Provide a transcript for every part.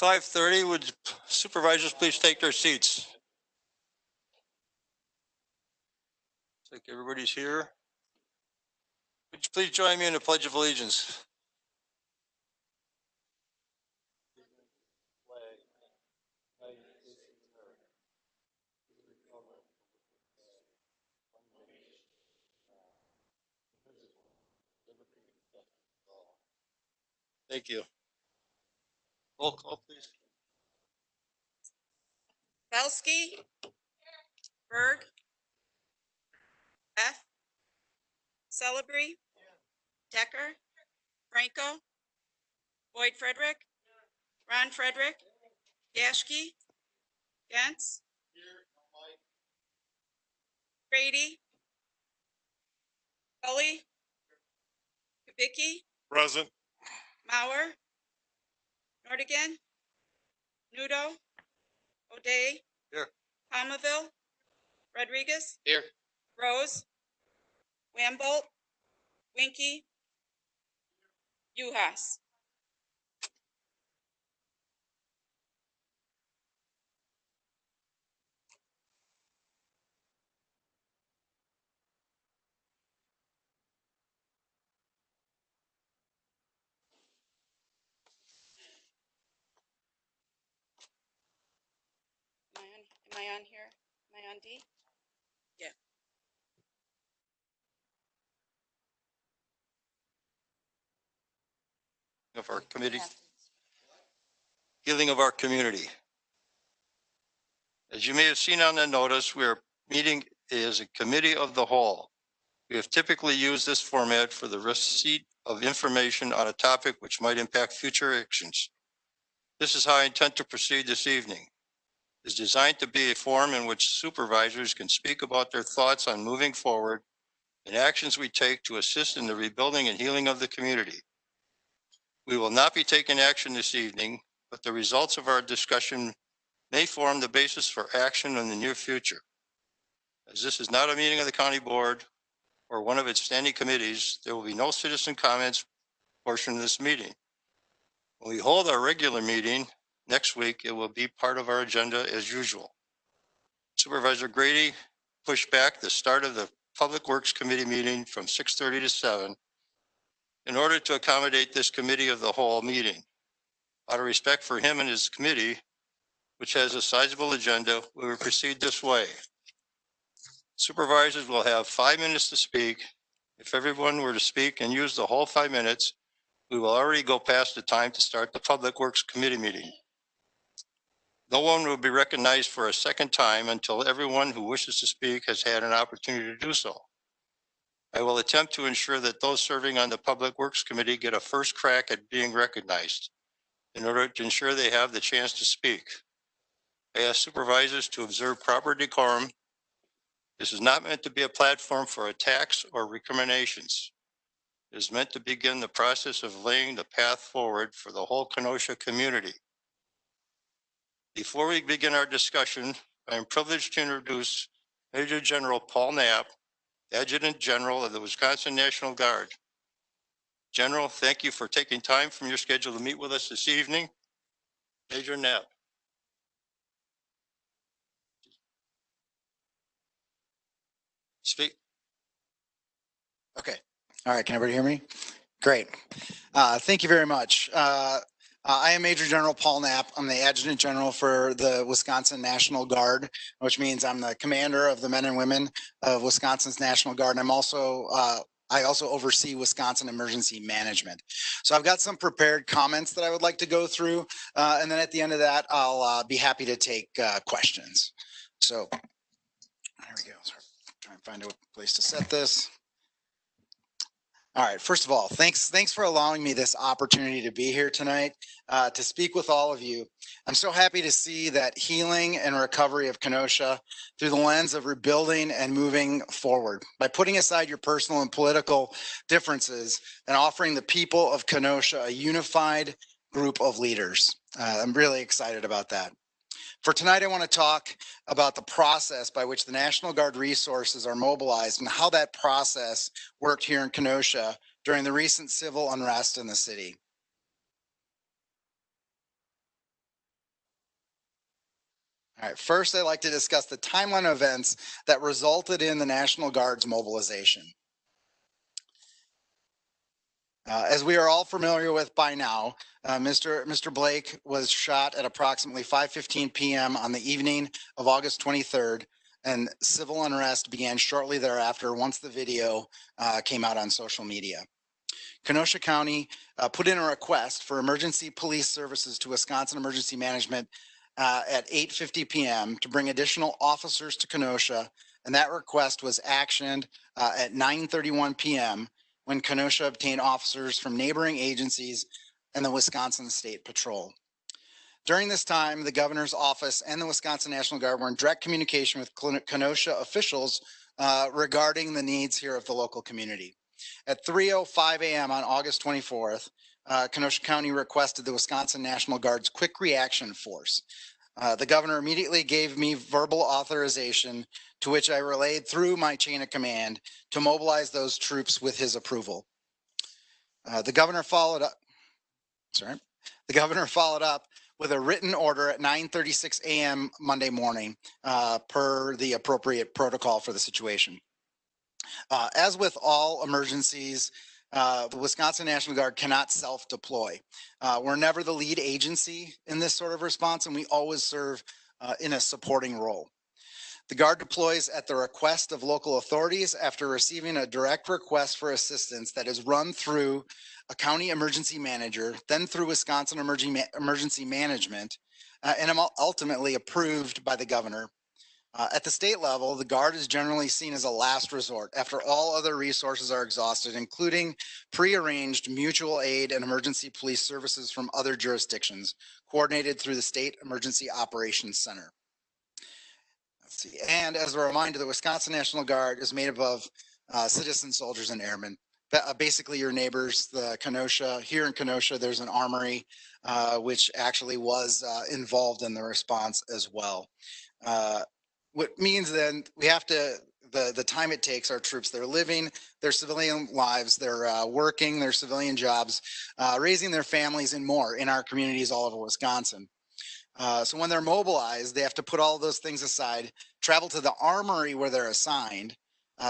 5:30, would supervisors please take their seats? Looks like everybody's here. Would you please join me in the Pledge of Allegiance? Thank you. Roll call, please. Belsky, Berg, F, Celebrity, Decker, Franco, Boyd Frederick, Ron Frederick, Yashke, Gantz, Grady, Gully, Kubicki, Present. Mauer, Nordigan, Nudo, O'Day, Here. Palmaville, Rodriguez, Here. Rose, Wambolt, Winky, Uhas. Am I on here? Am I on D? Yeah. Of our committee. Healing of our community. As you may have seen on the notice, we are meeting as a committee of the whole. We have typically used this format for the receipt of information on a topic which might impact future actions. This is how I intend to proceed this evening. It is designed to be a forum in which supervisors can speak about their thoughts on moving forward and actions we take to assist in the rebuilding and healing of the community. We will not be taking action this evening, but the results of our discussion may form the basis for action in the near future. As this is not a meeting of the county board or one of its standing committees, there will be no citizen comments portion of this meeting. When we hold our regular meeting next week, it will be part of our agenda as usual. Supervisor Grady pushed back the start of the Public Works Committee meeting from 6:30 to 7 in order to accommodate this committee of the whole meeting. Out of respect for him and his committee, which has a sizable agenda, we will proceed this way. Supervisors will have 5 minutes to speak. If everyone were to speak and use the whole 5 minutes, we will already go past the time to start the Public Works Committee meeting. No one will be recognized for a second time until everyone who wishes to speak has had an opportunity to do so. I will attempt to ensure that those serving on the Public Works Committee get a first crack at being recognized in order to ensure they have the chance to speak. I ask supervisors to observe proper decorum. This is not meant to be a platform for attacks or recriminations. It is meant to begin the process of laying the path forward for the whole Kenosha community. Before we begin our discussion, I am privileged to introduce Major General Paul Knapp, Adjutant General of the Wisconsin National Guard. General, thank you for taking time from your schedule to meet with us this evening. Major Knapp. Speak. Okay. All right. Can everybody hear me? Great. Thank you very much. I am Major General Paul Knapp. I'm the Adjutant General for the Wisconsin National Guard, which means I'm the commander of the men and women of Wisconsin's National Guard. And I also oversee Wisconsin emergency management. So I've got some prepared comments that I would like to go through. And then at the end of that, I'll be happy to take questions. So there we go. Sorry. Try and find a place to set this. All right. First of all, thanks for allowing me this opportunity to be here tonight to speak with all of you. I'm so happy to see that healing and recovery of Kenosha through the lens of rebuilding and moving forward by putting aside your personal and political differences and offering the people of Kenosha a unified group of leaders. I'm really excited about that. For tonight, I want to talk about the process by which the National Guard resources are mobilized and how that process worked here in Kenosha during the recent civil unrest in the city. All right, first I'd like to discuss the timeline of events that resulted in the National Guard's mobilization. As we are all familiar with by now, Mr. Blake was shot at approximately 5:15 p.m. on the evening of August 23rd, and civil unrest began shortly thereafter once the video came out on social media. Kenosha County put in a request for emergency police services to Wisconsin Emergency Management at 8:50 p.m. to bring additional officers to Kenosha, and that request was actioned at 9:31 p.m. when Kenosha obtained officers from neighboring agencies and the Wisconsin State Patrol. During this time, the governor's office and the Wisconsin National Guard were in direct communication with Kenosha officials regarding the needs here of the local community. At 3:05 a.m. on August 24th, Kenosha County requested the Wisconsin National Guard's Quick Reaction Force. The governor immediately gave me verbal authorization, to which I relayed through my chain of command to mobilize those troops with his approval. The governor followed up. The governor followed up with a written order at 9:36 a.m. Monday morning, per the appropriate protocol for the situation. As with all emergencies, the Wisconsin National Guard cannot self-deploy. We're never the lead agency in this sort of response, and we always serve in a supporting role. The Guard deploys at the request of local authorities after receiving a direct request for assistance that is run through a county emergency manager, then through Wisconsin Emergency Management, and ultimately approved by the governor. At the state level, the Guard is generally seen as a last resort after all other resources are exhausted, including prearranged mutual aid and emergency police services from other jurisdictions, coordinated through the State Emergency Operations Center. Let's see. And as a reminder, the Wisconsin National Guard is made up of citizen soldiers and airmen. Basically your neighbors. The Kenosha, here in Kenosha, there's an armory, which actually was involved in the response as well. What means then we have to, the time it takes our troops, they're living their civilian lives, they're working their civilian jobs, raising their families and more in our communities all over Wisconsin. So when they're mobilized, they have to put all those things aside, travel to the armory where they're assigned,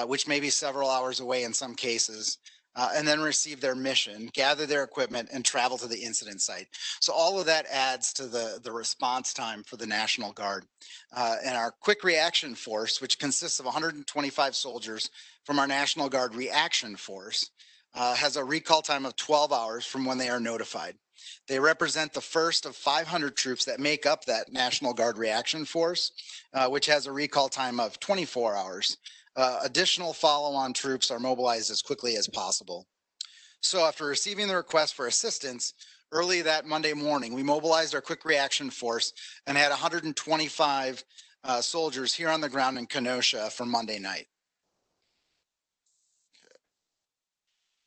which may be several hours away in some cases, and then receive their mission, gather their equipment, and travel to the incident site. So all of that adds to the response time for the National Guard. And our Quick Reaction Force, which consists of 125 soldiers from our National Guard Reaction Force, has a recall time of 12 hours from when they are notified. They represent the first of 500 troops that make up that National Guard Reaction Force, which has a recall time of 24 hours. Additional follow-on troops are mobilized as quickly as possible. So after receiving the request for assistance, early that Monday morning, we mobilized our Quick Reaction Force and had 125 soldiers here on the ground in Kenosha for Monday night.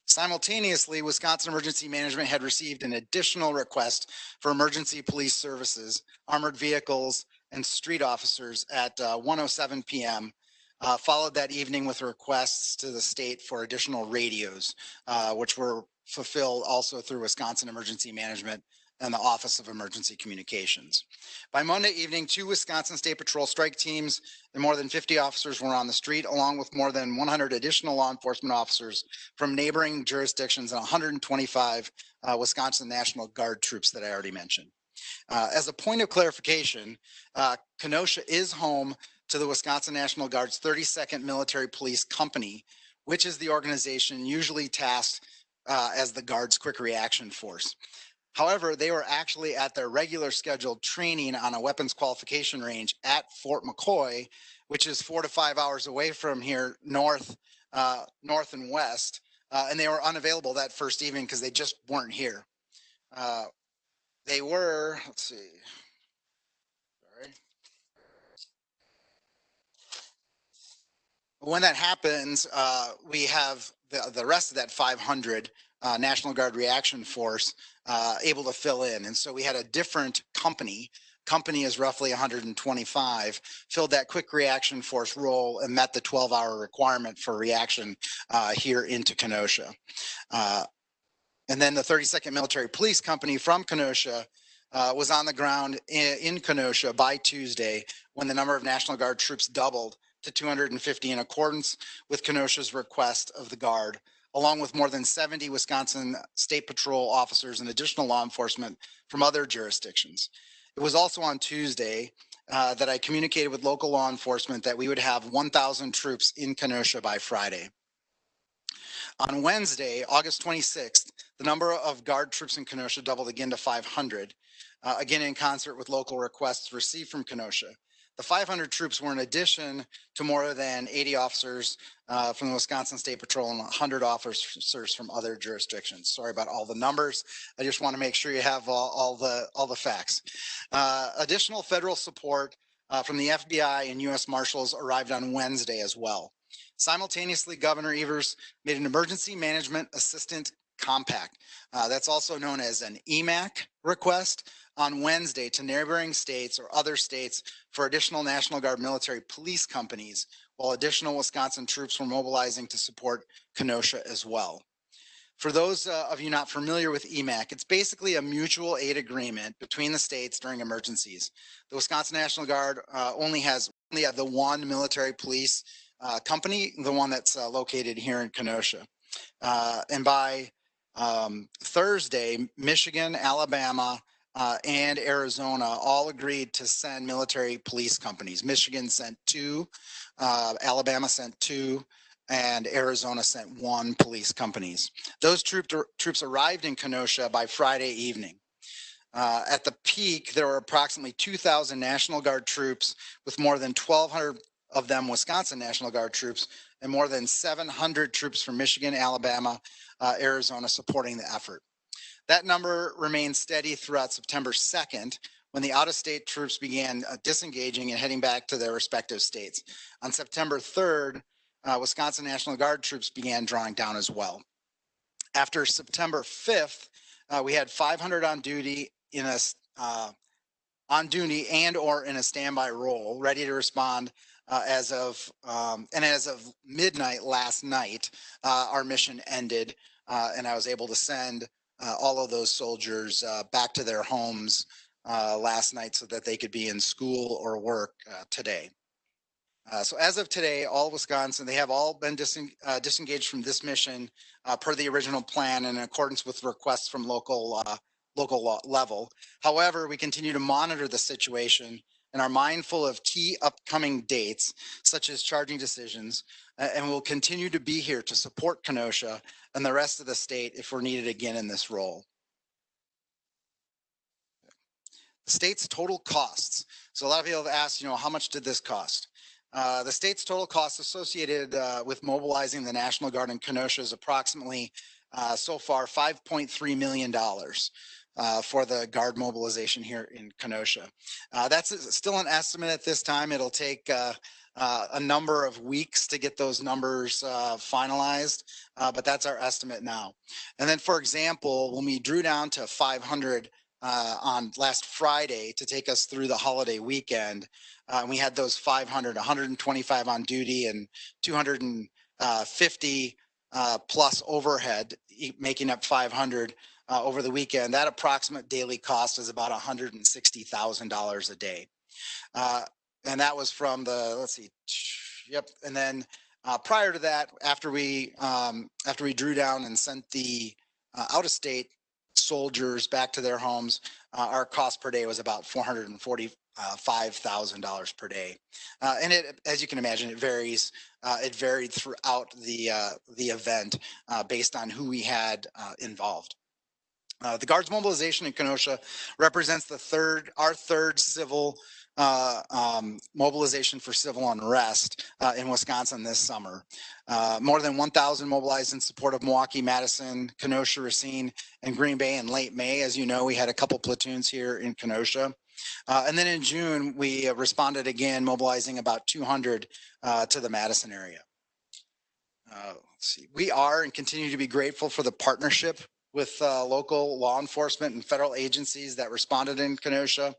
Simultaneously, Wisconsin Emergency Management had received an additional request for emergency police services, armored vehicles, and street officers at 1:07 p.m., followed that evening with requests to the state for additional radios, which were fulfilled also through Wisconsin Emergency Management and the Office of Emergency Communications. By Monday evening, 2 Wisconsin State Patrol strike teams and more than 50 officers were on the street, along with more than 100 additional law enforcement officers from neighboring jurisdictions and 125 Wisconsin National Guard troops that I already mentioned. As a point of clarification, Kenosha is home to the Wisconsin National Guard's 32nd Military Police Company, which is the organization usually tasked as the Guard's Quick Reaction Force. However, they were actually at their regular scheduled training on a weapons qualification range at Fort McCoy, which is 4 to 5 hours away from here, north and west, and they were unavailable that first evening because they just weren't here. They were, let's see, sorry. When that happens, we have the rest of that 500 National Guard Reaction Force able to fill in. And so we had a different company is roughly 125, filled that Quick Reaction Force role and met the 12-hour requirement for reaction here into Kenosha. And then the 32nd Military Police Company from Kenosha was on the ground in Kenosha by Tuesday when the number of National Guard troops doubled to 250 in accordance with Kenosha's request of the Guard, along with more than 70 Wisconsin State Patrol officers and additional law enforcement from other jurisdictions. It was also on Tuesday that I communicated with local law enforcement that we would have 1,000 troops in Kenosha by Friday. On Wednesday, August 26th, the number of Guard troops in Kenosha doubled again to 500, again in concert with local requests received from Kenosha. The 500 troops were in addition to more than 80 officers from the Wisconsin State Patrol and 100 officers from other jurisdictions. Sorry about all the numbers. I just want to make sure you have all the facts. Additional federal support from the FBI and U.S. Marshals arrived on Wednesday as well. Simultaneously, Governor Evers made an Emergency Management Assistant Compact, that's also known as an EMAC request, on Wednesday to neighboring states or other states for additional National Guard military police companies, while additional Wisconsin troops were mobilizing to support Kenosha as well. For those of you not familiar with EMAC, it's basically a mutual aid agreement between the states during emergencies. The Wisconsin National Guard only have the one military police company, the one that's located here in Kenosha. And by Thursday, Michigan, Alabama, and Arizona all agreed to send military police companies. Michigan sent 2, Alabama sent 2, and Arizona sent 1 police companies. Those troops arrived in Kenosha by Friday evening. At the peak, there were approximately 2,000 National Guard troops, with more than 1,200 of them Wisconsin National Guard troops, and more than 700 troops from Michigan, Alabama, Arizona supporting the effort. That number remained steady throughout September 2nd, when the out-of-state troops began disengaging and heading back to their respective states. On September 3rd, Wisconsin National Guard troops began drawing down as well. After September 5th, we had 500 on duty and or in a standby role, ready to respond as of midnight last night. Our mission ended, and I was able to send all of those soldiers back to their homes last night so that they could be in school or work today. So as of today, all Wisconsin, they have all been disengaged from this mission per the original plan in accordance with requests from local level. However, we continue to monitor the situation and are mindful of key upcoming dates, such as charging decisions, and will continue to be here to support Kenosha and the rest of the state if we're needed again in this role. The state's total costs. So a lot of people have asked, how much did this cost? The state's total costs associated with mobilizing the National Guard in Kenosha is approximately, so far, $5.3 million. For the Guard mobilization here in Kenosha. That's still an estimate at this time. It'll take a number of weeks to get those numbers finalized, but that's our estimate now. And then, for example, when we drew down to 500 on last Friday to take us through the holiday weekend, we had those 500, 125 on duty and 250 plus overhead, making up 500 over the weekend. That approximate daily cost is about $160,000 a day. And that was from the, and then prior to that, after we drew down and sent the out-of-state soldiers back to their homes, our cost per day was about $445,000 per day. And it, as you can imagine, it varies. It varied throughout the event based on who we had involved. The Guard's mobilization in Kenosha represents our third civil mobilization for civil unrest in Wisconsin this summer. More than 1,000 mobilized in support of Milwaukee, Madison, Kenosha, Racine, and Green Bay in late May. As you know, we had a couple platoons here in Kenosha. And then in June, we responded again, mobilizing about 200 to the Madison area. Let's see. We are and continue to be grateful for the partnership with local law enforcement and federal agencies that responded in Kenosha.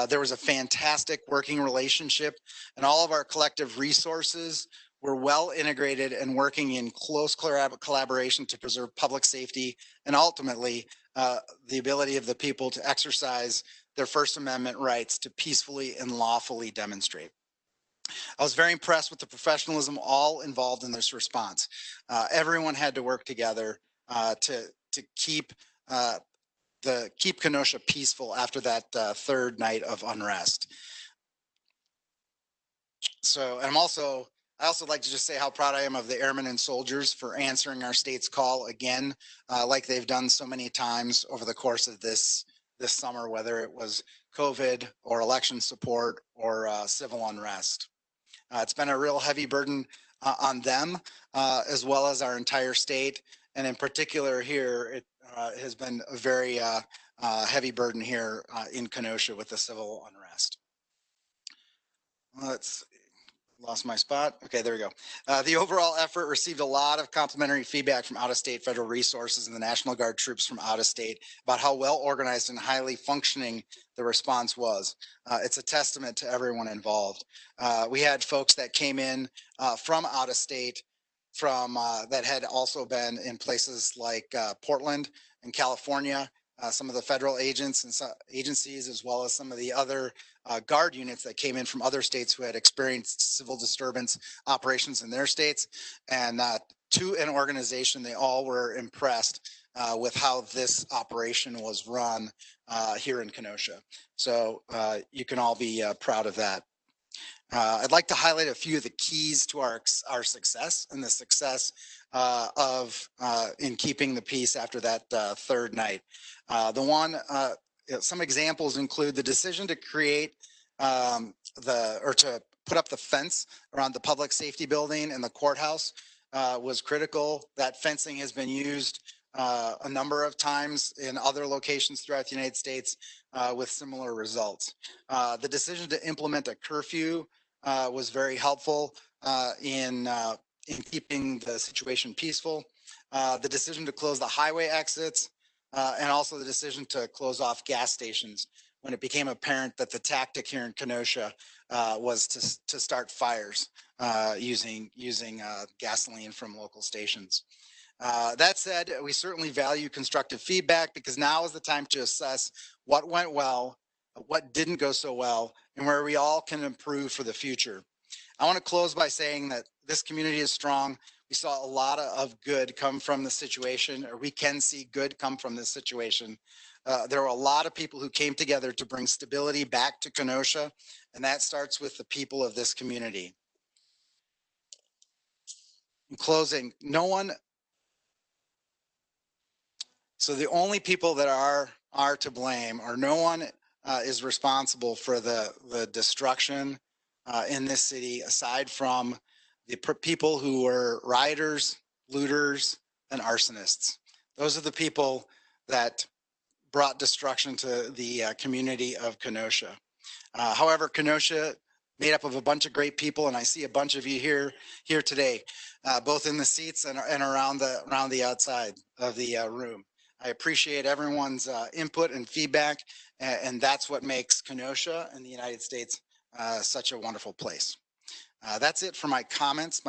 There was a fantastic working relationship, and all of our collective resources We're well integrated and working in close collaboration to preserve public safety and ultimately the ability of the people to exercise their First Amendment rights to peacefully and lawfully demonstrate. I was very impressed with the professionalism all involved in this response. Everyone had to work together to keep keep Kenosha peaceful after that third night of unrest. So, and I also like to just say how proud I am of the airmen and soldiers for answering our state's call again, like they've done so many times over the course of this summer, whether it was COVID or election support or civil unrest. It's been a real heavy burden on them, as well as our entire state. And in particular here, it has been a very heavy burden here in Kenosha with the civil unrest. Let's lost my spot. Okay, there we go. The overall effort received a lot of complimentary feedback from out-of-state federal resources and the National Guard troops from out-of-state about how well organized and highly functioning the response was. It's a testament to everyone involved. We had folks that came in from out-of-state that had also been in places like Portland and California, some of the federal agents and agencies, as well as some of the other Guard units that came in from other states who had experienced civil disturbance operations in their states. And to an organization, they all were impressed with how this operation was run here in Kenosha. So you can all be proud of that. I'd like to highlight a few of the keys to our success and the success in keeping the peace after that third night. Some examples include the decision to create to put up the fence around the public safety building and the courthouse was critical. That fencing has been used a number of times in other locations throughout the United States with similar results. The decision to implement a curfew was very helpful in keeping the situation peaceful. The decision to close the highway exits and also the decision to close off gas stations when it became apparent that the tactic here in Kenosha was to start fires using gasoline from local stations. That said, we certainly value constructive feedback because now is the time to assess what went well, what didn't go so well, and where we all can improve for the future. I want to close by saying that this community is strong. We saw a lot of good come from the situation, or we can see good come from this situation. There were a lot of people who came together to bring stability back to Kenosha, and that starts with the people of this community. In closing, so the only people that are to blame, or no one is responsible for the destruction in this city, aside from the people who were rioters, looters, and arsonists. Those are the people that brought destruction to the community of Kenosha. However, Kenosha, made up of a bunch of great people, and I see a bunch of you here today, both in the seats and around the outside of the room. I appreciate everyone's input and feedback, and that's what makes Kenosha and the United States such a wonderful place. That's it for my comments.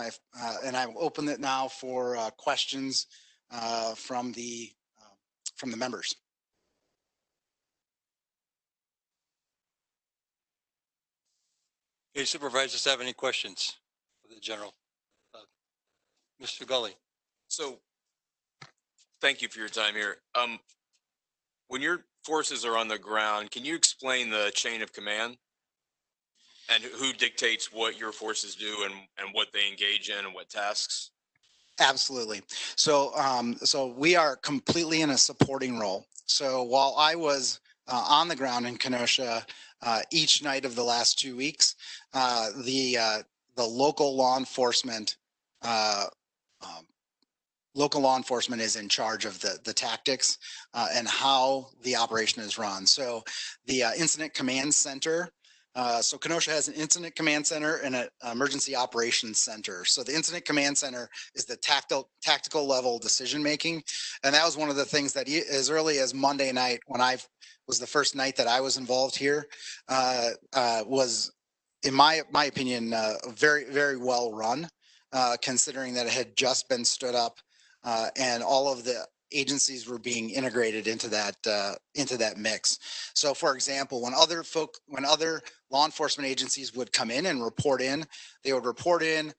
And I will open it now for questions from the members. Any supervisors have any questions for the general? Mr. Gully. So, thank you for your time here. When your forces are on the ground, can you explain the chain of command and who dictates what your forces do and what they engage in and what tasks? Absolutely. So, so we are completely in a supporting role. So while I was on the ground in Kenosha each night of the last 2 weeks, the local law enforcement is in charge of the tactics and how the operation is run. So the incident command center. So Kenosha has an incident command center and an emergency operations center. So the incident command center is the tactical level decision making. And that was one of the things that as early as Monday night, when was the first night that I was involved here, was, in my opinion, very, very well run. considering that it had just been stood up, and all of the agencies were being integrated into that mix. So for example, when other law enforcement agencies would come in and report in, they would report in,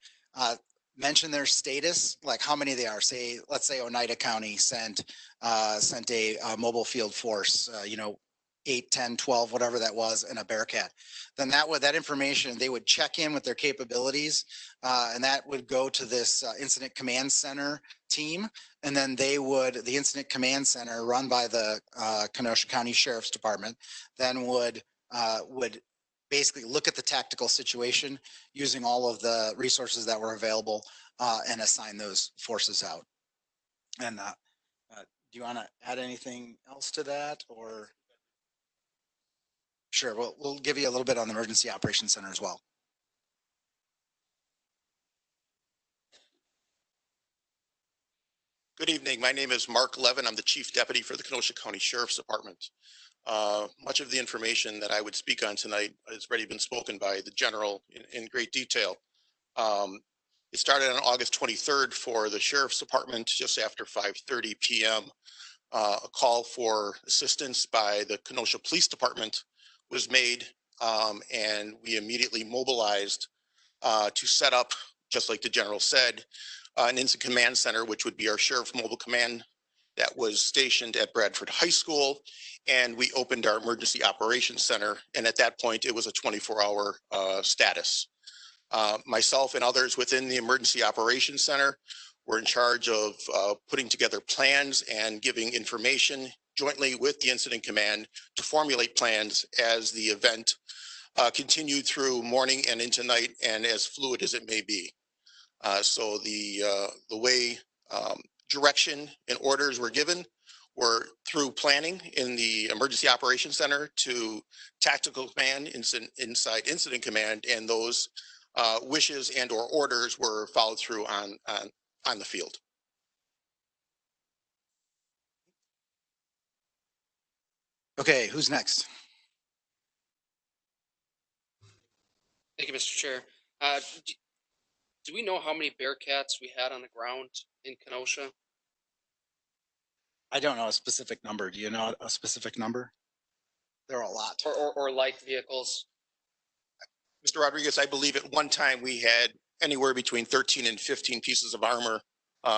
mention their status, like how many they are. Let's say Oneida County sent a mobile field force, 8, 10, 12, whatever that was, and a Bearcat. Then that information, they would check in with their capabilities, and that would go to this incident command center team. And then the incident command center run by the Kenosha County Sheriff's Department, then would basically look at the tactical situation using all of the resources that were available, and assign those forces out. And do you want to add anything else to that, or? Sure, we'll give you a little bit on the Emergency Operations Center as well. Good evening. My name is Mark Levin. I'm the Chief Deputy for the Kenosha County Sheriff's Department. Much of the information that I would speak on tonight has already been spoken by the General in great detail. It started on August 23rd for the Sheriff's Department just after 5:30 p.m. A call for assistance by the Kenosha Police Department was made, and we immediately mobilized to set up, just like the General said, an incident command center, which would be our Sheriff Mobile Command that was stationed at Bradford High School. And we opened our Emergency Operations Center. And at that point, it was a 24-hour status. Myself and others within the Emergency Operations Center were in charge of putting together plans and giving information jointly with the Incident Command to formulate plans as the event continued through morning and into night, and as fluid as it may be. So the way direction and orders were given were through planning in the Emergency Operations Center to Tactical Command inside Incident Command, and those wishes and or orders were followed through on the field. Okay, who's next? Thank you, Mr. Chair. Do we know how many Bearcats we had on the ground in Kenosha? I don't know a specific number. Do you know a specific number? There are a lot. Or light vehicles? Mr. Rodriguez, I believe at one time we had anywhere between 13 and 15 pieces of armor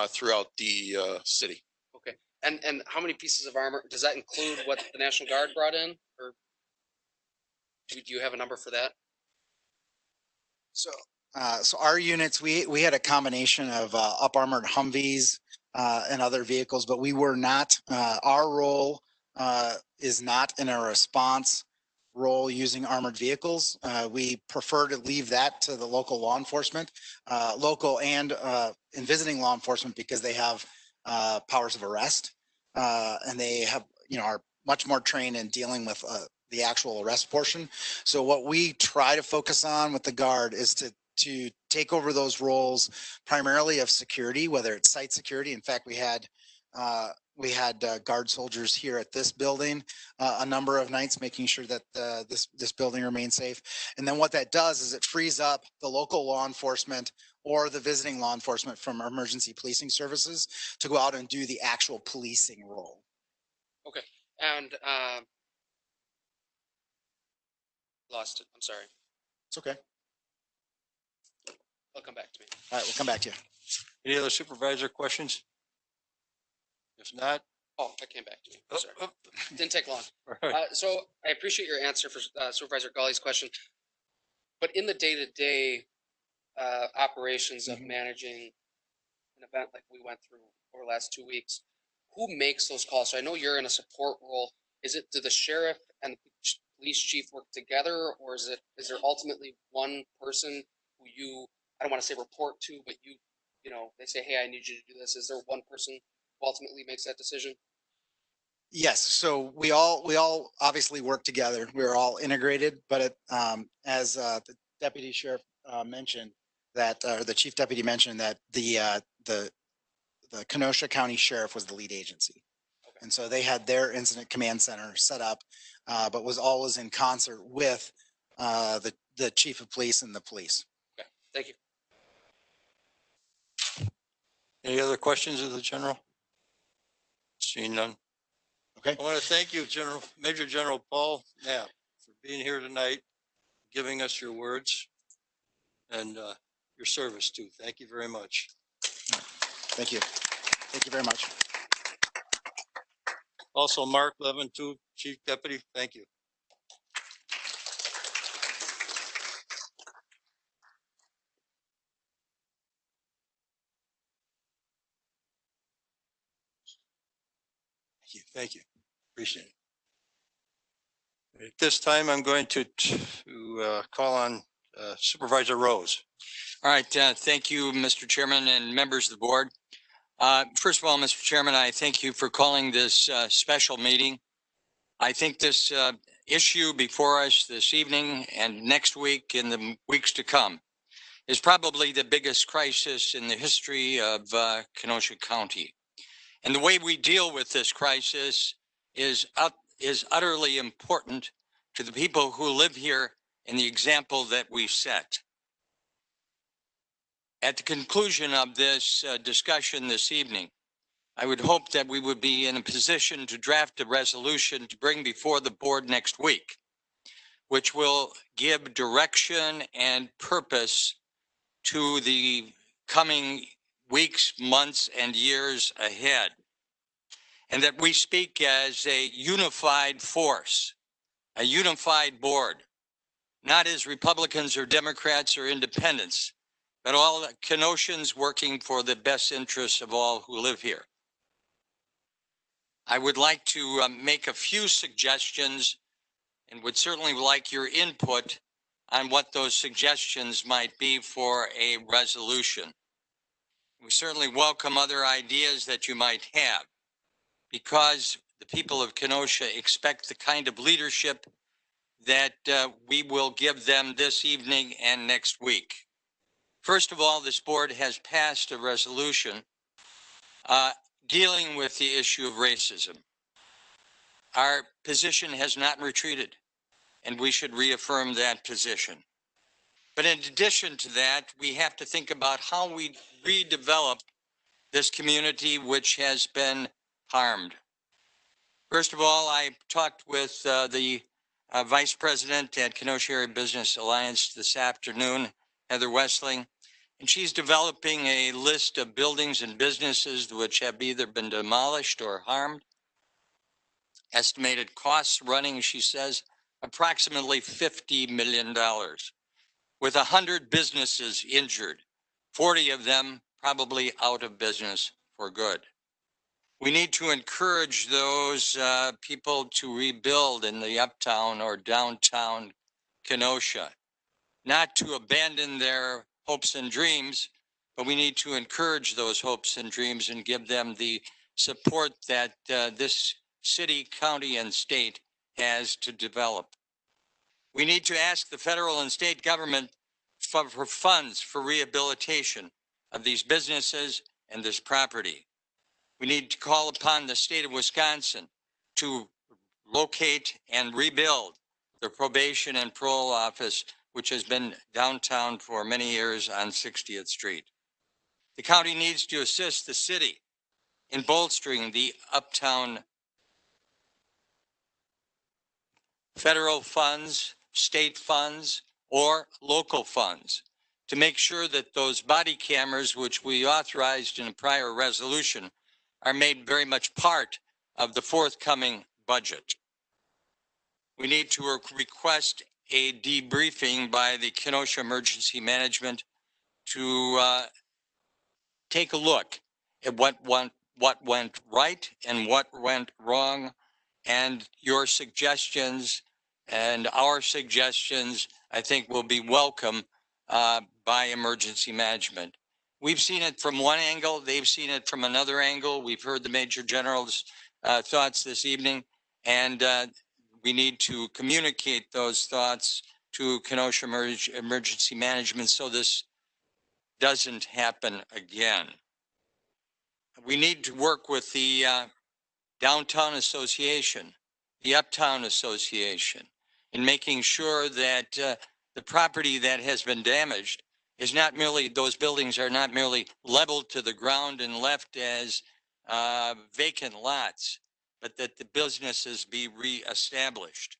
throughout the city. Okay. And how many pieces of armor? Does that include what the National Guard brought in? Or do you have a number for that? So our units, we had a combination of up armored Humvees and other vehicles, but we were not, our role is not in a response role using armored vehicles. We prefer to leave that to the local law enforcement, local and visiting law enforcement, because they have powers of arrest, and they have, are much more trained in dealing with the actual arrest portion. So what we try to focus on with the Guard is to take over those roles primarily of security, whether it's site security. In fact, we had Guard soldiers here at this building a number of nights, making sure that this building remains safe. And then what that does is it frees up the local law enforcement or the visiting law enforcement from emergency policing services to go out and do the actual policing role. Okay. And lost it. I'm sorry. It's okay. It'll come back to me. All right, we'll come back to you. Any other supervisor questions? If not, Oh, that came back to me. I'm sorry. oh, Didn't take long. all right. So I appreciate your answer for Supervisor Gully's question. But in the day-to-day operations of managing an event like we went through over the last 2 weeks, who makes those calls? So I know you're in a support role. Do the sheriff and the police chief work together, or is there ultimately one person who you, I don't want to say report to, but they say, hey, I need you to do this. Is there one person who ultimately makes that decision? Yes, so we all obviously work together. We're all integrated, but as the deputy sheriff mentioned, or the chief deputy mentioned, that the Kenosha County Sheriff was the lead agency. Okay. And so they had their incident command center set up, but was always in concert with the chief of police and the police. Okay, thank you. Any other questions of the general? Seeing none. Okay. I want to thank you, Major General Paul Knapp, for being here tonight, giving us your words and your service too. Thank you very much. Thank you. Thank you very much. Also, Mark Levin too, Chief Deputy. Thank you. Thank you. Appreciate it. At this time, I'm going to call on Supervisor Rose. All right, thank you, Mr. Chairman and members of the board. First of all, Mr. Chairman, I thank you for calling this special meeting. I think this issue before us this evening and next week in the weeks to come is probably the biggest crisis in the history of Kenosha County. And the way we deal with this crisis is utterly important to the people who live here and the example that we set. At the conclusion of this discussion this evening, I would hope that we would be in a position to draft a resolution to bring before the board next week, which will give direction and purpose to the coming weeks, months, and years ahead. And that we speak as a unified force, a unified board, not as Republicans or Democrats or independents, but all Kenoshans working for the best interests of all who live here. I would like to make a few suggestions and would certainly like your input on what those suggestions might be for a resolution. We certainly welcome other ideas that you might have because the people of Kenosha expect the kind of leadership that we will give them this evening and next week. First of all, this board has passed a resolution dealing with the issue of racism. Our position has not retreated, and we should reaffirm that position. But in addition to that, we have to think about how we redevelop this community which has been harmed. First of all, I talked with the Vice President at Kenosha Area Business Alliance this afternoon, Heather Westling, and she's developing a list of buildings and businesses which have either been demolished or harmed. Estimated costs running, she says, approximately $50 million, with 100 businesses injured, 40 of them probably out of business for good. We need to encourage those people to rebuild in the uptown or downtown Kenosha, not to abandon their hopes and dreams, but we need to encourage those hopes and dreams and give them the support that this city, county, and state has to develop. We need to ask the federal and state government for funds for rehabilitation of these businesses and this property. We need to call upon the state of Wisconsin to locate and rebuild the probation and parole office, which has been downtown for many years on 60th Street. The county needs to assist the city in bolstering the uptown federal funds, state funds, or local funds to make sure that those body cameras, which we authorized in a prior resolution, are made very much part of the forthcoming budget. We need to request a debriefing by the Kenosha Emergency Management to take a look at what went right and what went wrong, and your suggestions and our suggestions, I think, will be welcome by emergency management. We've seen it from one angle. They've seen it from another angle. We've heard the Major General's thoughts this evening, and we need to communicate those thoughts to Kenosha Emergency Management so this doesn't happen again. We need to work with the Downtown Association, the Uptown Association, in making sure that the property that has been damaged is not merely, those buildings are not merely leveled to the ground and left as vacant lots, but that the businesses be reestablished.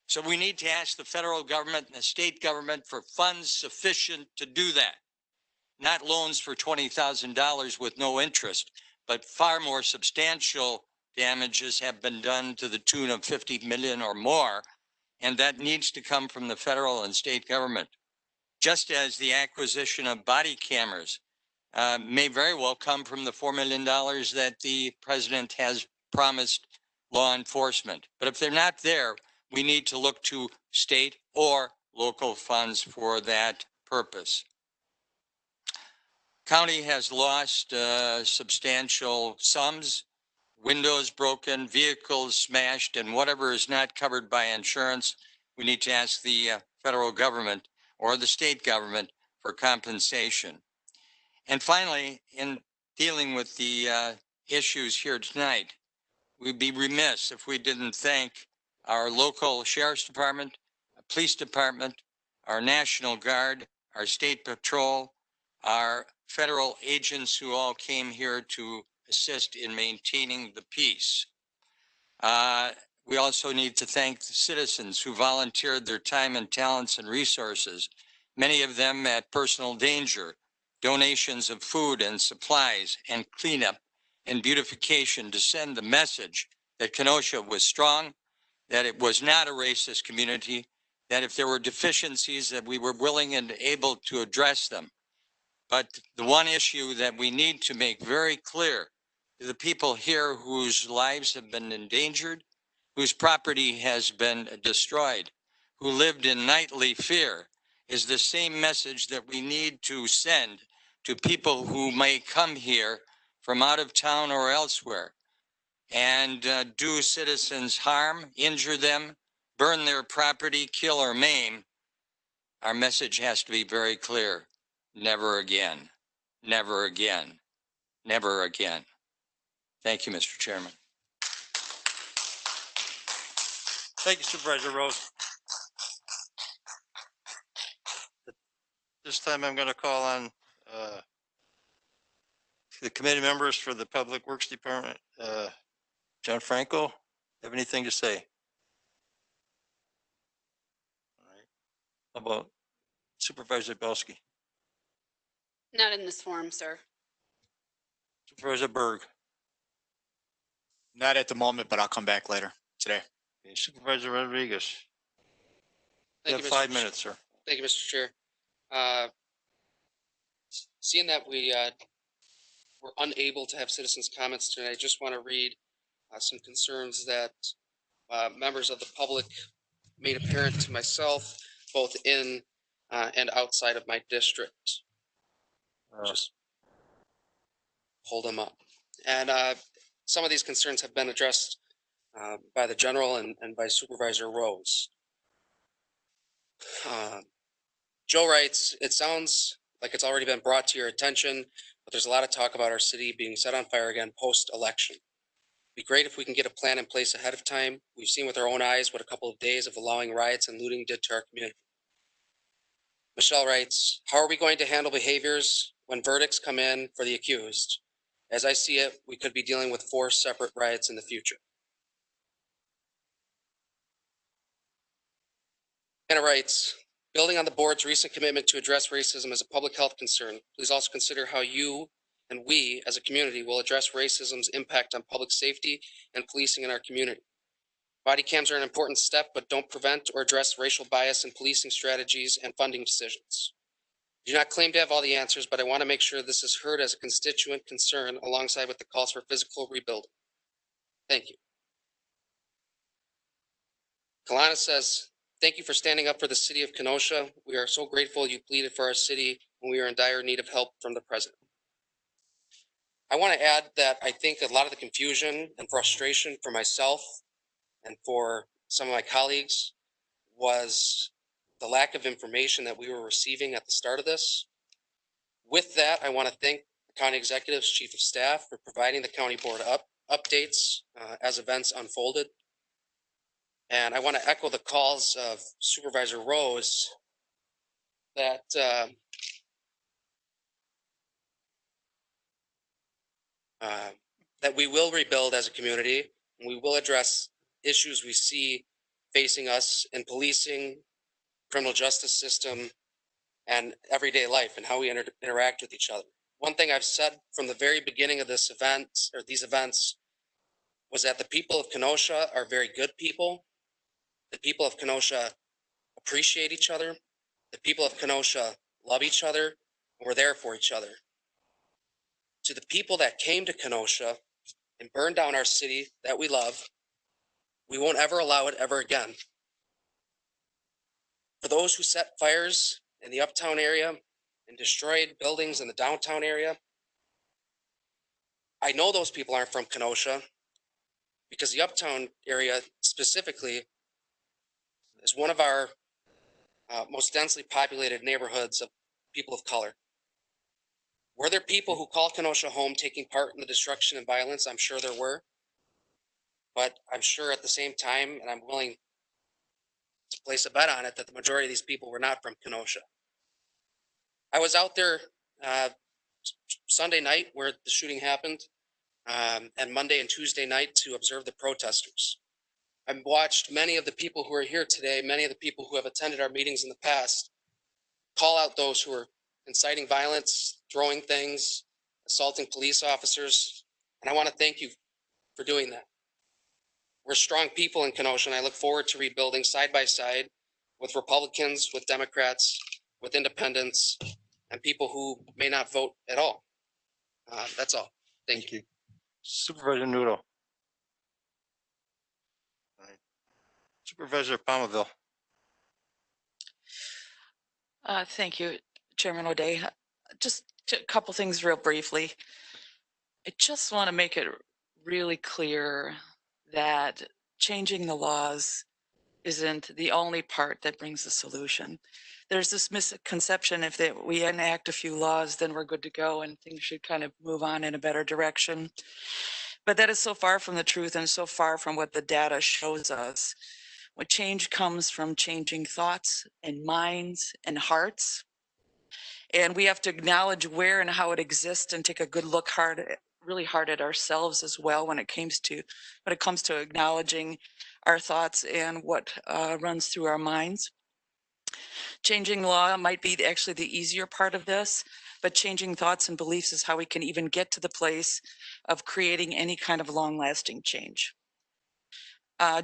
So we need to ask the federal government and the state government for funds sufficient to do that. Not loans for $20,000 with no interest, but far more substantial damages have been done to the tune of 50 million or more, and that needs to come from the federal and state government. Just as the acquisition of body cameras may very well come from the $4 million that the president has promised law enforcement. But if they're not there, we need to look to state or local funds for that purpose. County has lost substantial sums, windows broken, vehicles smashed, and whatever is not covered by insurance, we need to ask the federal government or the state government for compensation. And finally, in dealing with the issues here tonight, we'd be remiss if we didn't thank our local sheriff's department, police department, our National Guard, our state patrol, our federal agents who all came here to assist in maintaining the peace. We also need to thank the citizens who volunteered their time and talents and resources, many of them at personal danger, donations of food and supplies and cleanup and beautification to send the message that Kenosha was strong, that it was not a racist community, that if there were deficiencies that we were willing and able to address them. But the one issue that we need to make very clear to the people here whose lives have been endangered, whose property has been destroyed, who lived in nightly fear, is the same message that we need to send to people who may come here from out of town or elsewhere and do citizens harm, injure them, burn their property, kill or maim. Our message has to be very clear. Never again. Never again. Never again. Thank you, Mr. Chairman. Thank you, Supervisor Rose. This time I'm going to call on the committee members for the Public Works Department. John Franco, have anything to say? All right. How about Supervisor Belsky? Not in this forum, sir. Supervisor Berg? Not at the moment, but I'll come back later today. Okay, Supervisor Rodriguez? You Thank have you, Mr. 5 minutes, sir. Thank you, Mr. Chair. Seeing that we were unable to have citizens' comments tonight, I just want to read some concerns that members of the public made apparent to myself, both in and outside of my district. Just hold them up. And some of these concerns have been addressed by the general and by Supervisor Rose. Joe writes, it sounds like it's already been brought to your attention, but there's a lot of talk about our city being set on fire again post-election. It'd be great if we can get a plan in place ahead of time. We've seen with our own eyes what a couple of days of allowing riots and looting did to our community. Michelle writes, how are we going to handle behaviors when verdicts come in for the accused? As I see it, we could be dealing with 4 separate riots in the future. Anna writes, building on the board's recent commitment to address racism as a public health concern, please also consider how you and we as a community will address racism's impact on public safety and policing in our community. Body cams are an important step, but don't prevent or address racial bias in policing strategies and funding decisions. I do not claim to have all the answers, but I want to make sure this is heard as a constituent concern alongside with the calls for physical rebuilding. Thank you. Kalana says, thank you for standing up for the city of Kenosha. We are so grateful you pleaded for our city when we are in dire need of help from the president. I want to add that I think a lot of the confusion and frustration for myself and for some of my colleagues was the lack of information that we were receiving at the start of this. With that, I want to thank the county executive's chief of staff for providing the county board updates as events unfolded. And I want to echo the calls of Supervisor Rose that that we will rebuild as a community, and we will address issues we see facing us in policing, criminal justice system, and everyday life and how we interact with each other. One thing I've said from the very beginning of this event or these events was that the people of Kenosha are very good people. The people of Kenosha appreciate each other. The people of Kenosha love each other, and we're there for each other. To the people that came to Kenosha and burned down our city that we love, we won't ever allow it ever again. For those who set fires in the uptown area and destroyed buildings in the downtown area, I know those people aren't from Kenosha because the uptown area specifically is one of our most densely populated neighborhoods of people of color. Were there people who called Kenosha home taking part in the destruction and violence? I'm sure there were. But I'm sure at the same time, and I'm willing to place a bet on it, that the majority of these people were not from Kenosha. I was out there Sunday night where the shooting happened, and Monday and Tuesday night to observe the protesters. I've watched many of the people who are here today, many of the people who have attended our meetings in the past, call out those who are inciting violence, throwing things, assaulting police officers, and I want to thank you for doing that. We're strong people in Kenosha, and I look forward to rebuilding side by side with Republicans, with Democrats, with independents, and people who may not vote at all. That's all. Thank you. Supervisor Nudo. Supervisor Palmaville. Thank you, Chairman O'Day. Just a couple things real briefly. I just want to make it really clear that changing the laws isn't the only part that brings the solution. There's this misconception if we enact a few laws, then we're good to go and things should kind of move on in a better direction. But that is so far from the truth and so far from what the data shows us. What change comes from changing thoughts and minds and hearts. And we have to acknowledge where and how it exists and take a good look really hard at ourselves as well when it comes to acknowledging our thoughts and what runs through our minds. Changing law might be actually the easier part of this, but changing thoughts and beliefs is how we can even get to the place of creating any kind of long-lasting change.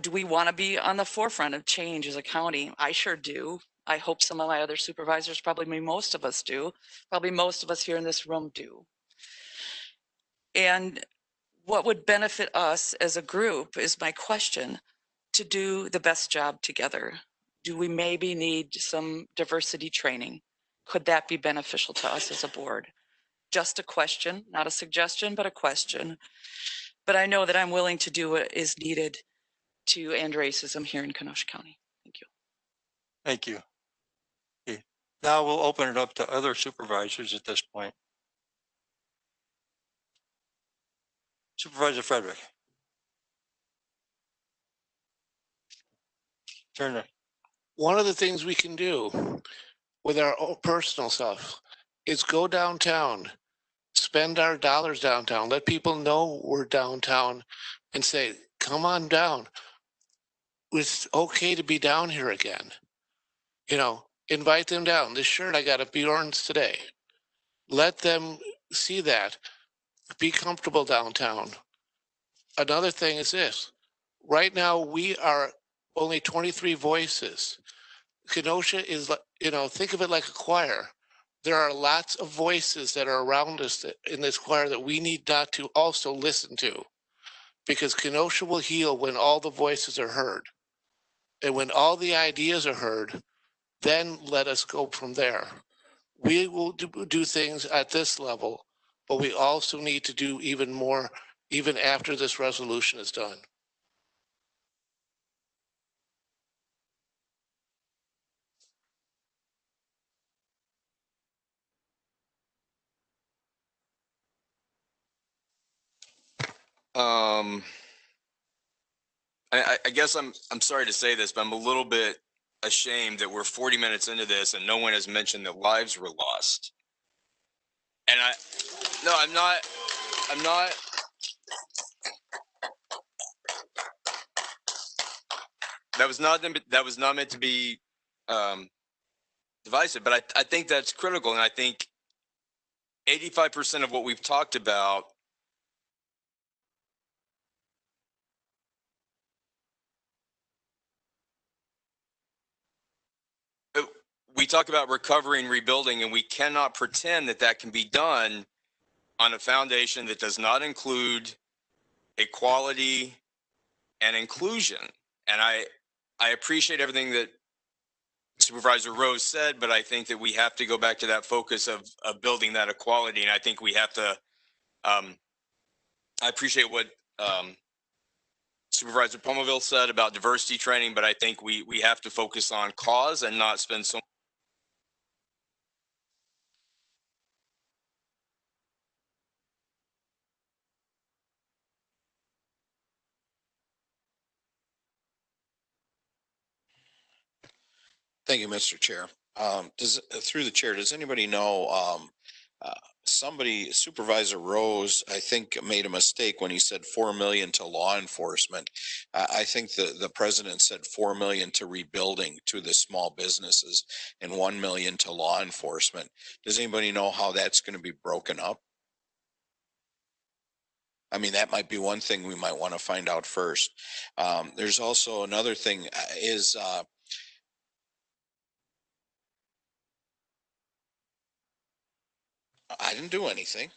Do we want to be on the forefront of change as a county? I sure do. I hope some of my other supervisors, probably most of us do. Probably most of us here in this room do. And what would benefit us as a group is my question, to do the best job together. Do we maybe need some diversity training? Could that be beneficial to us as a board? Just a question, not a suggestion, but a question. But I know that I'm willing to do what is needed to end racism here in Kenosha County. Thank you. Thank you. Okay. Now we'll open it up to other supervisors at this point. Supervisor Frederick. Turner. One of the things we can do with our own personal stuff is go downtown, spend our dollars downtown, let people know we're downtown and say, come on down. It's okay to be down here again. You know, invite them down. This shirt I got at Bjorn's today. Let them see that. Be comfortable downtown. Another thing is this. Right now, we are only 23 voices. Kenosha is, you know, think of it like a choir. There are lots of voices that are around us in this choir that we need not to also listen to, because Kenosha will heal when all the voices are heard. And when all the ideas are heard, then let us go from there. We will do things at this level, but we also need to do even more, even after this resolution is done. I guess I'm sorry to say this, but I'm a little bit ashamed that we're 40 minutes into this and no one has mentioned that lives were lost. And I'm not That was not meant to be divisive, but I think that's critical, and I think 85% of what we've talked about we talk about recovery and rebuilding, and we cannot pretend that that can be done on a foundation that does not include equality and inclusion. And I appreciate everything that Supervisor Rose said, but I think that we have to go back to that focus of building that equality. And I think we have to, I appreciate what Supervisor Pomaville said about diversity training, but I think we have to focus on cause and not spend so Thank you, Mr. Chair. Through the chair, does anybody know, Supervisor Rose, I think made a mistake when he said 4 million to law enforcement. I think the president said 4 million to rebuilding to the small businesses and 1 million to law enforcement. Does anybody know how that's going to be broken up? I mean, that might be one thing we might want to find out first. There's also another thing is, I didn't do anything.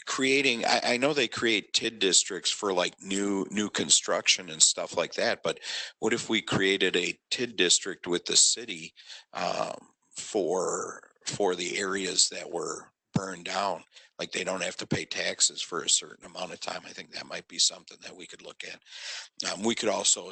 Creating, I know they create TID districts for like new construction and stuff like that, but what if we created a TID district with the city for the areas that were burned down? Like they don't have to pay taxes for a certain amount of time. I think that might be something that we could look at. We could also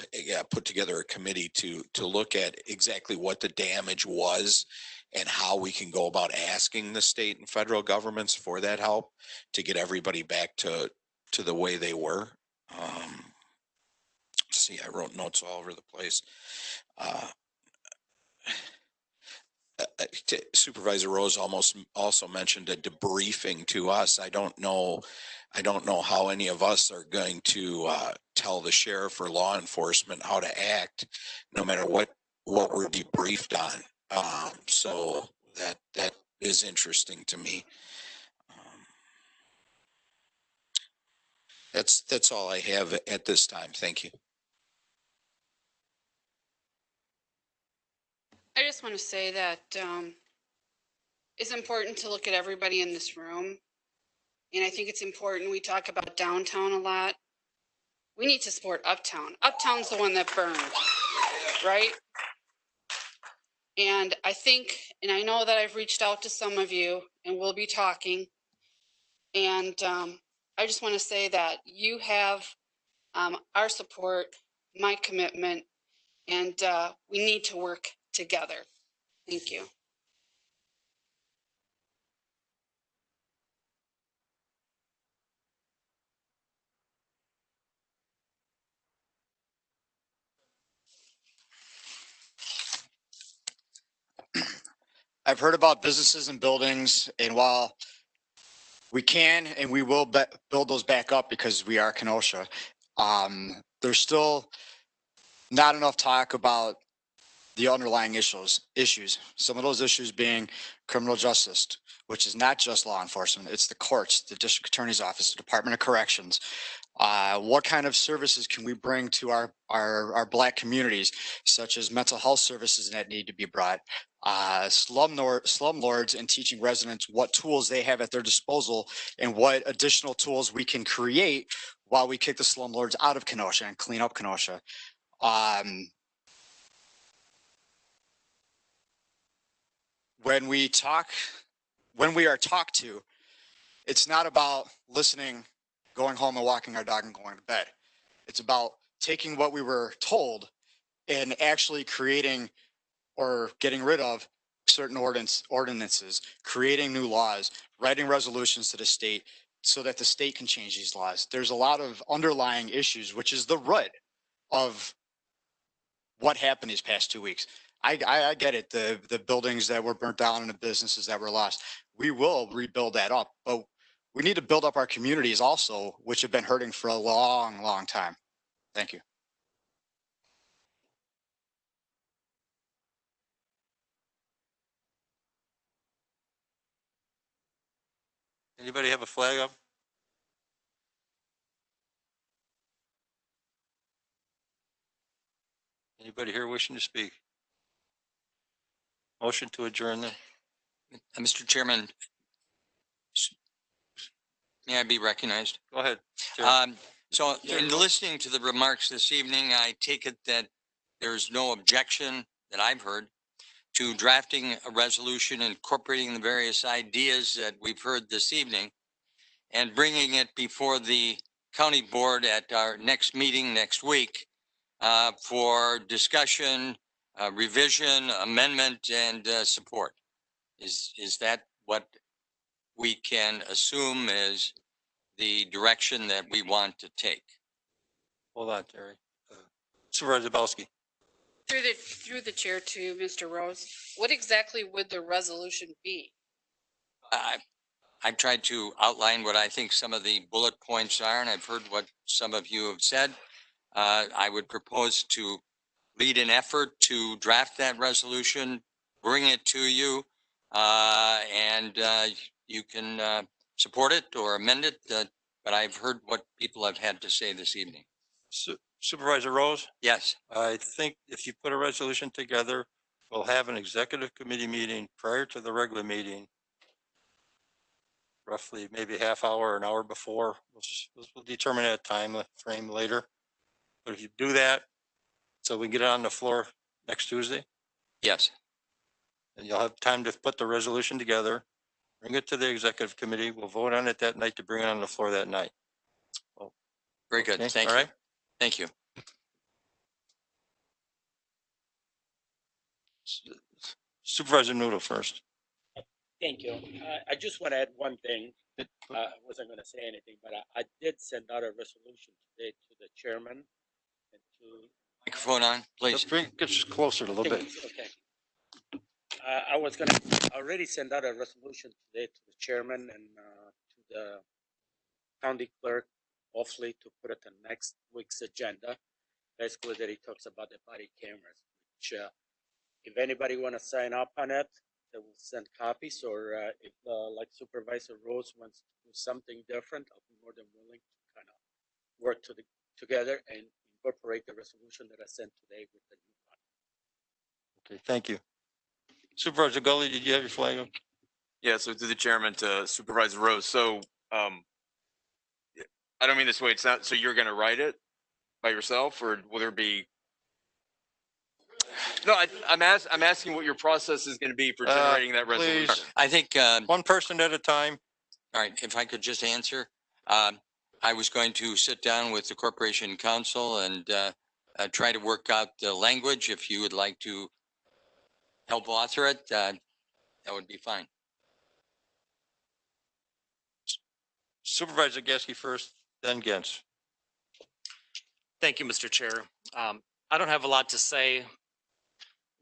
put together a committee to look at exactly what the damage was and how we can go about asking the state and federal governments for that help to get everybody back to the way they were. See, I wrote notes all over the place. Supervisor Rose also mentioned a debriefing to us. I don't know how any of us are going to tell the sheriff or law enforcement how to act, no matter what we're debriefed on. So that is interesting to me. That's all I have at this time. Thank you. I just want to say that it's important to look at everybody in this room. And I think it's important, we talk about downtown a lot. We need to support uptown. Uptown's the one that burned, right? And I think, and I know that I've reached out to some of you and we'll be talking. And I just want to say that you have our support, my commitment, and we need to work together. Thank you. I've heard about businesses and buildings, and while we can and we will build those back up because we are Kenosha, there's still not enough talk about the underlying issues. Some of those issues being criminal justice, which is not just law enforcement, it's the courts, the district attorney's office, the Department of Corrections. What kind of services can we bring to our Black communities, such as mental health services that need to be brought, slumlords, and teaching residents what tools they have at their disposal and what additional tools we can create while we kick the slumlords out of Kenosha and clean up Kenosha. When we are talked to, it's not about listening, going home and walking our dog and going to bed. It's about taking what we were told and actually creating or getting rid of certain ordinances, creating new laws, writing resolutions to the state so that the state can change these laws. There's a lot of underlying issues, which is the root of what happened these past 2 weeks. I get it. The buildings that were burnt down and the businesses that were lost, we will rebuild that up. But we need to build up our communities also, which have been hurting for a long, long time. Thank you. Anybody have a flag up? Anybody here wishing to speak? Motion to adjourn then. Mr. Chairman, may I be recognized? Go ahead. Chair. So in listening to the remarks this evening, I take it that there's no objection that I've heard to drafting a resolution incorporating the various ideas that we've heard this evening and bringing it before the county board at our next meeting next week for discussion, revision, amendment, and support. Is that what we can assume is the direction that we want to take? Hold on, Terry. Supervisor Zabowski. Through the chair to Mr. Rose, what exactly would the resolution be? I've tried to outline what I think some of the bullet points are, and I've heard what some of you have said. I would propose to lead an effort to draft that resolution, bring it to you, and you can support it or amend it. But I've heard what people have had to say this evening. Supervisor Rose, Yes. I think if you put a resolution together, we'll have an executive committee meeting prior to the regular meeting, roughly maybe a half hour or an hour before. We'll determine that time frame later. But if you do that, so we can get it on the floor next Tuesday, Yes. and you'll have time to put the resolution together, bring it to the executive committee. We'll vote on it that night to bring it on the floor that night. Very good. Okay, Thank all you. right. Thank you. Supervisor Noodle first. Thank you. I just want to add one thing. I wasn't going to say anything, but I did send out a resolution today to the chairman and to. Microphone on, please. Get you closer a little bit. Okay. I was going to already send out a resolution today to the chairman and to the county clerk, hopefully to put it on next week's agenda. Basically, that he talks about the body cameras, which if anybody want to sign up on it, they will send copies, or if like Supervisor Rose wants to do something different, I'll be more than willing to kind of work together and incorporate the resolution that I sent today with the new one. Okay, thank you. Supervisor Gully, did you have your flag up? Yeah, so to the chairman, to Supervisor Rose. So I don't mean this way. It's not, so you're going to write it by yourself, or will there be? No, I'm asking what your process is going to be for generating that resolution. Please. I think One person at a time. all right, if I could just answer, I was going to sit down with the Corporation Council and try to work out the language. If you would like to help author it, that would be fine. Supervisor Geske first, then Gens. Thank you, Mr. Chair. I don't have a lot to say.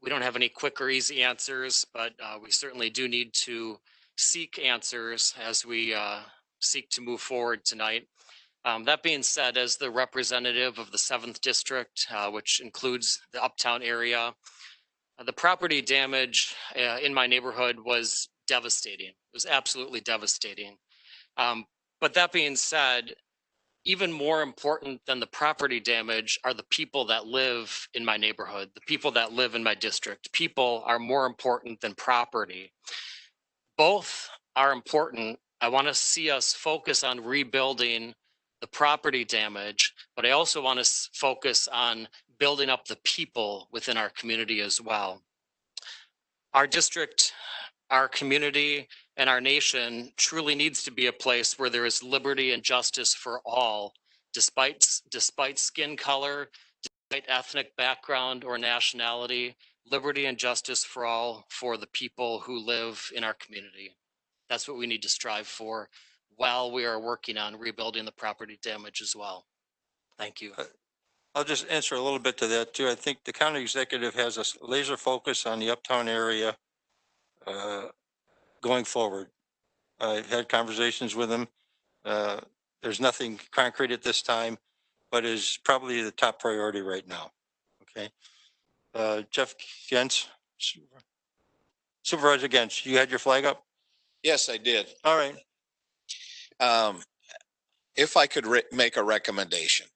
We don't have any quick or easy answers, but we certainly do need to seek answers as we seek to move forward tonight. That being said, as the representative of the 7th District, which includes the Uptown area, the property damage in my neighborhood was devastating. It was absolutely devastating. But that being said, even more important than the property damage are the people that live in my neighborhood, the people that live in my district. People are more important than property. Both are important. I want to see us focus on rebuilding the property damage, but I also want to focus on building up the people within our community as well. Our district, our community, and our nation truly needs to be a place where there is liberty and justice for all, despite skin color, despite ethnic background or nationality. Liberty and justice for all, for the people who live in our community. That's what we need to strive for while we are working on rebuilding the property damage as well. Thank you. I'll just answer a little bit to that too. I think the county executive has a laser focus on the Uptown area going forward. I've had conversations with him. There's nothing concrete at this time, but is probably the top priority right now. Okay. Jeff Gens, Supervisor Gens, you had your flag up? Yes, I did. All right. If I could make a recommendation.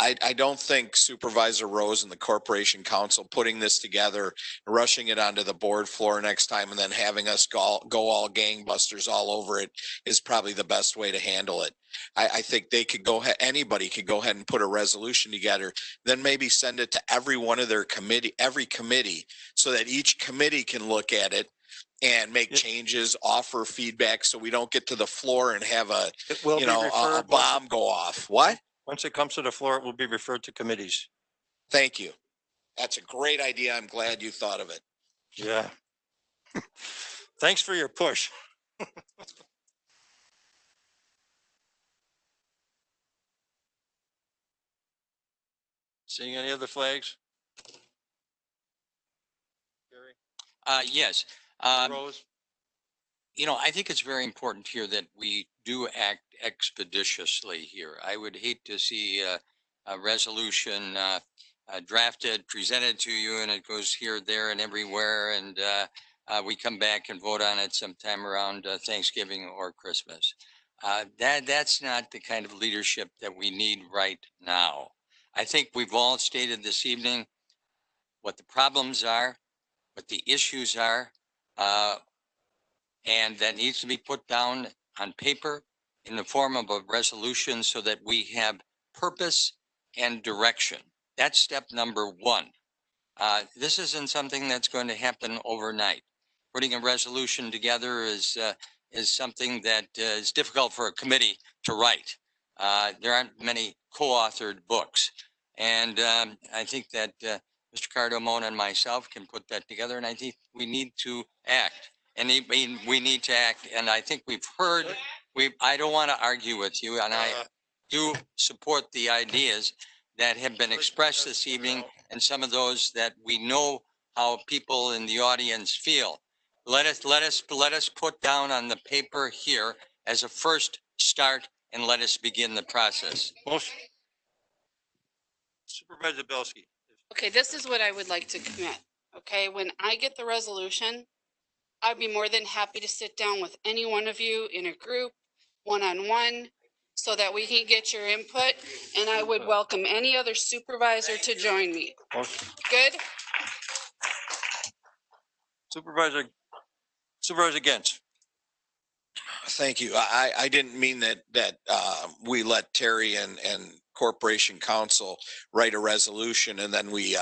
I don't think Supervisor Rose and the Corporation Council putting this together, rushing it onto the board floor next time and then having us go all gangbusters all over it is probably the best way to handle it. I think they could go ahead, anybody could go ahead and put a resolution together, then maybe send it to every one of their every committee, so that each committee can look at it and make changes, offer feedback, so we don't get to the floor and have a, a bomb go off. What? Once it comes to the floor, it will be referred to committees. Thank you. That's a great idea. I'm glad you thought of it. Yeah. Thanks for your push. Seeing any other flags? Gary? Yes. Rose? I think it's very important here that we do act expeditiously here. I would hate to see a resolution drafted, presented to you, and it goes here, there, and everywhere, and we come back and vote on it sometime around Thanksgiving or Christmas. That's not the kind of leadership that we need right now. I think we've all stated this evening what the problems are, what the issues are, and that needs to be put down on paper in the form of a resolution so that we have purpose and direction. That's step number one. This isn't something that's going to happen overnight. Putting a resolution together is something that is difficult for a committee to write. There aren't many co-authored books. And I think that Mr. Cardomone and myself can put that together, and I think we need to act. And we need to act. And I think we've heard, I don't want to argue with you, and I do support the ideas that have been expressed this evening and some of those that we know how people in the audience feel. Let us put down on the paper here as a first start, and let us begin the process. Motion. Supervisor Belsky. Okay, this is what I would like to commit. Okay, when I get the resolution, I'd be more than happy to sit down with any one of you in a group, one-on-one, so that we can get your input, and I would welcome any other supervisor to join me. Motion. Good? Supervisor Gens. Thank you. I didn't mean that we let Terry and Corporation Council write a resolution and then we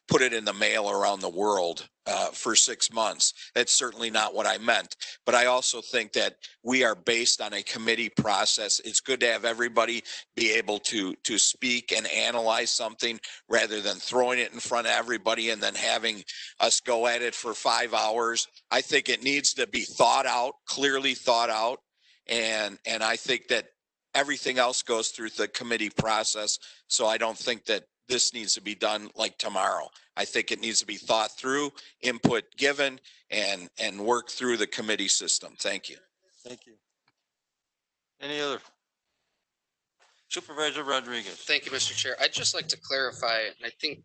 put it in the mail around the world for 6 months. That's certainly not what I meant. But I also think that we are based on a committee process. It's good to have everybody be able to speak and analyze something rather than throwing it in front of everybody and then having us go at it for 5 hours. I think it needs to be thought out, clearly thought out. And I think that everything else goes through the committee process. So I don't think that this needs to be done like tomorrow. I think it needs to be thought through, input given, and work through the committee system. Thank you. Thank you. Any other? Supervisor Rodriguez. Thank you, Mr. Chair. I'd just like to clarify, and I think,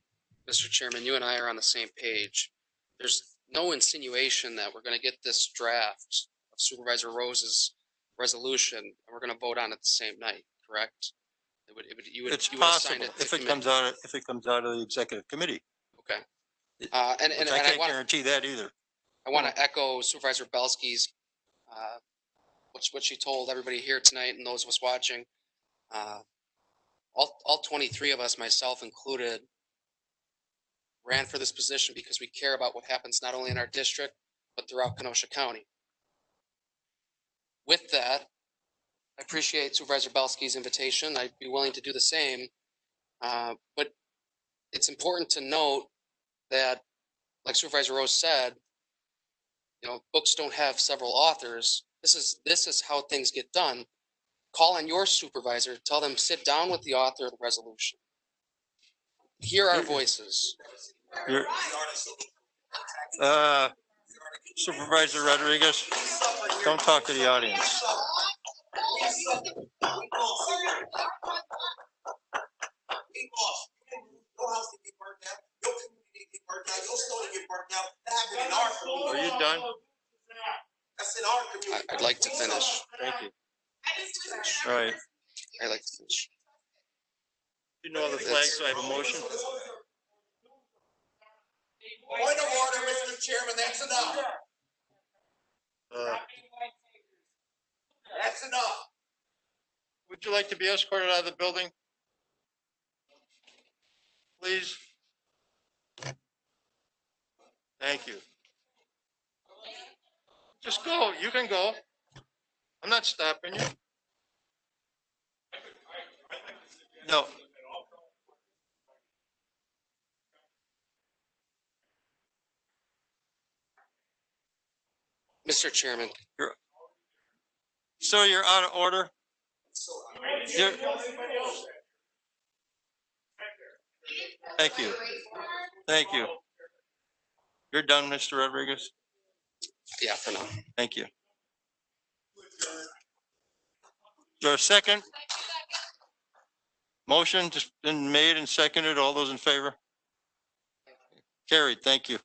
Mr. Chairman, you and I are on the same page. There's no insinuation that we're going to get this draft of Supervisor Rose's resolution and we're going to vote on it the same night, correct? It's possible if it comes out of the executive committee. Okay. I can't guarantee that either. I want to echo Supervisor Belsky's what she told everybody here tonight and those of us watching. All 23 of us, myself included, ran for this position because we care about what happens not only in our district but throughout Kenosha County. With that, I appreciate Supervisor Belsky's invitation. I'd be willing to do the same. But it's important to note that, like Supervisor Rose said, books don't have several authors. This is how things get done. Call on your supervisor, tell them sit down with the author of the resolution. Hear our voices. Supervisor Rodriguez, don't talk to the audience. done? I'd like to finish. Thank you. All right. I'd like to finish. You know the flag, so I have a motion. Point of order, Mr. Chairman, that's enough. That's enough. Would you like to be escorted out of the building? Please. Thank you. Just go. You can go. I'm not stopping you. No. Mr. Chairman, Sir, you're out of order. You're- Thank you. Thank you. You're done, Mr. Rodriguez. yeah, for now. Thank you. Your second? Motion just been made and seconded. All those in favor? Carried. Thank you.